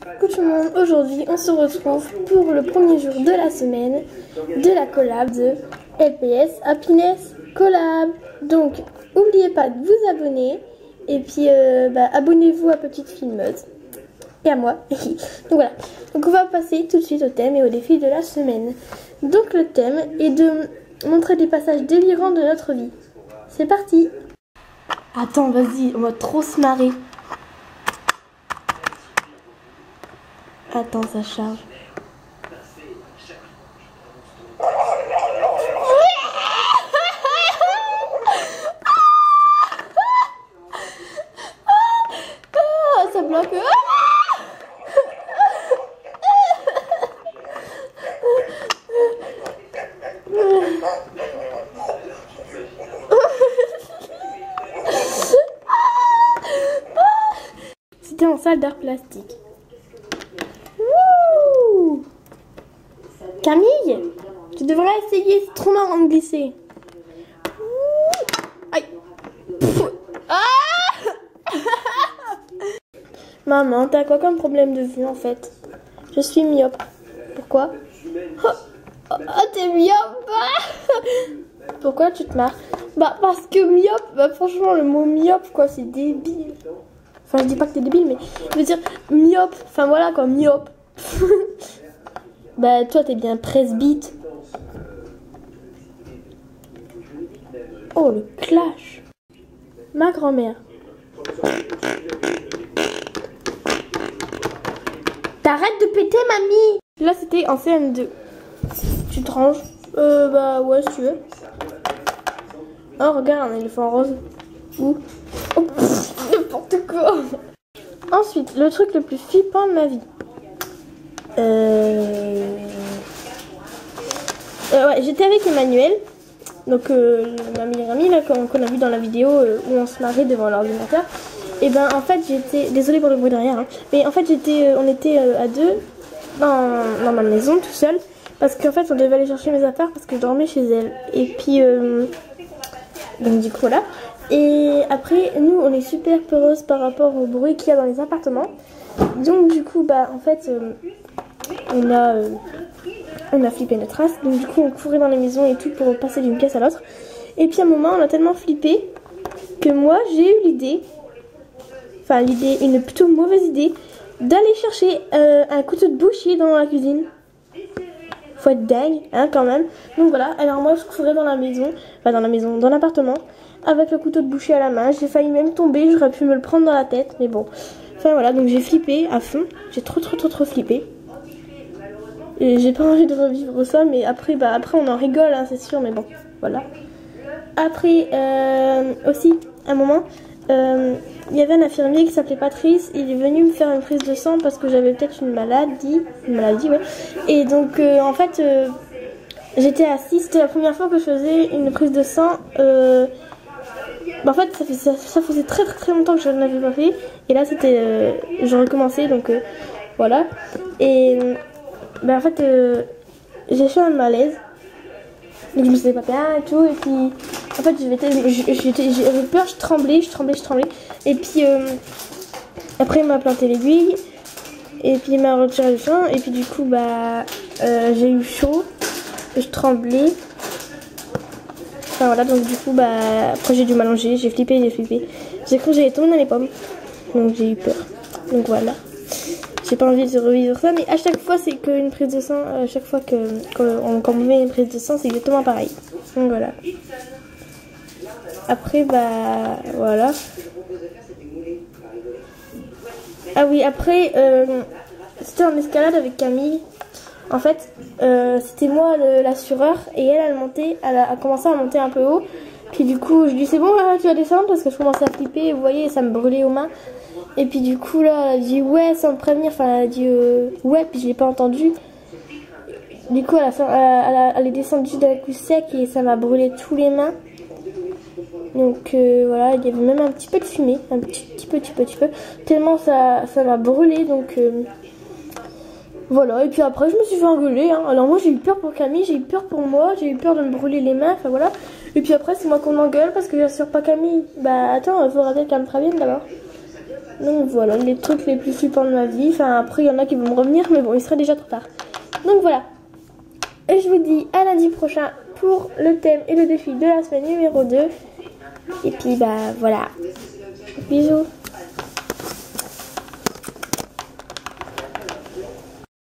Coucou tout le monde, aujourd'hui on se retrouve pour le premier jour de la semaine de la collab de LPS Happiness Collab. Donc n'oubliez pas de vous abonner et puis abonnez-vous à Petite Filmeuse et à moi. Donc voilà, donc on va passer tout de suite au thème et au défi de la semaine. Donc le thème est de montrer des passages délirants de notre vie. C'est parti. Attends, vas-y, on va trop se marrer. Attends, ça charge. Ça bloque. C'était en salle d'art plastique. Camille, tu devrais essayer, c'est trop marrant de glisser. Aïe. Ah. Maman, t'as quoi comme problème de vue en fait? Je suis myope. Pourquoi? Oh, t'es myope. Pourquoi tu te marres? Bah parce que myope, bah franchement le mot myope quoi, c'est débile. Enfin je dis pas que t'es débile mais je veux dire myope, enfin voilà quoi, myope. Bah toi t'es bien presbyte. Oh le clash. Ma grand-mère. T'arrêtes de péter mamie. Là c'était en CM2. Tu te ranges? Bah ouais si tu veux. Oh regarde un éléphant rose. Où? Oh, n'importe quoi. Ensuite le truc le plus flippant de ma vie. Ouais, j'étais avec Emmanuel, donc ma meilleure amie là qu'on a vu dans la vidéo où on se marrait devant l'ordinateur. Et ben en fait j'étais, désolée pour le bruit derrière, hein, mais en fait on était à deux dans ma maison tout seul parce qu'en fait on devait aller chercher mes affaires parce que je dormais chez elle. Et puis donc du coup voilà. Et après nous on est super peureuses par rapport au bruit qu'il y a dans les appartements. Donc du coup bah en fait on a flippé notre race, donc du coup on courait dans les maisons et tout pour passer d'une pièce à l'autre. Et puis à un moment on a tellement flippé que moi j'ai eu l'idée, enfin l'idée, une plutôt mauvaise idée, d'aller chercher un couteau de boucher dans la cuisine. Faut être dingue, hein quand même. Donc voilà, alors moi je courais dans la maison, enfin dans l'appartement, avec le couteau de boucher à la main. J'ai failli même tomber, j'aurais pu me le prendre dans la tête, mais bon. Enfin voilà, donc j'ai flippé à fond, j'ai trop flippé. Et j'ai pas envie de revivre ça, mais après on en rigole, hein, c'est sûr, mais bon, voilà. Après, aussi, à un moment, il y avait un infirmier qui s'appelait Patrice, il est venu me faire une prise de sang parce que j'avais peut-être une maladie, ouais. Et donc, en fait, j'étais assise, c'était la première fois que je faisais une prise de sang. En fait, ça faisait très longtemps que je n'avais pas fait, et là, c'était, j'ai recommencé, donc voilà. Et en fait j'ai fait un malaise, donc je me sentais pas bien et tout, et puis en fait j'avais peur, je tremblais, et puis après il m'a planté l'aiguille et puis il m'a retiré le sang, et puis du coup j'ai eu chaud, je tremblais, enfin voilà, donc du coup après j'ai dû m'allonger, j'ai flippé, j'ai cru que j'allais tomber dans les pommes, donc j'ai eu peur, donc voilà. J'ai pas envie de revivre ça, mais à chaque fois c'est qu'une prise de sang, à chaque fois quand on met une prise de sang c'est exactement pareil. Donc voilà. Après voilà. Ah oui, après c'était en escalade avec Camille. En fait c'était moi l'assureur et elle a commencé à monter un peu haut. Puis du coup je lui dis c'est bon là, tu vas descendre parce que je commençais à flipper, vous voyez ça me brûlait aux mains. Et puis du coup là elle a dit ouais sans me prévenir, enfin elle a dit ouais, puis je l'ai pas entendu. Du coup elle est descendue d'un coup sec et ça m'a brûlé tous les mains. Donc voilà, il y avait même un petit peu de fumée, un petit peu, tellement ça m'a brûlé, donc voilà. Et puis après je me suis fait engueuler, hein. Alors moi j'ai eu peur pour Camille, j'ai eu peur pour moi, j'ai eu peur de me brûler les mains, enfin voilà. Et puis après c'est moi qu'on engueule parce que j'assure pas Camille. Bah attends, il faudra peut-être qu'elle me prévienne d'abord. Donc voilà, les trucs les plus flippants de ma vie. Enfin, après, il y en a qui vont me revenir, mais bon, il serait déjà trop tard. Donc voilà. Et je vous dis à lundi prochain pour le thème et le défi de la semaine numéro 2. Et puis, bah voilà. Bisous.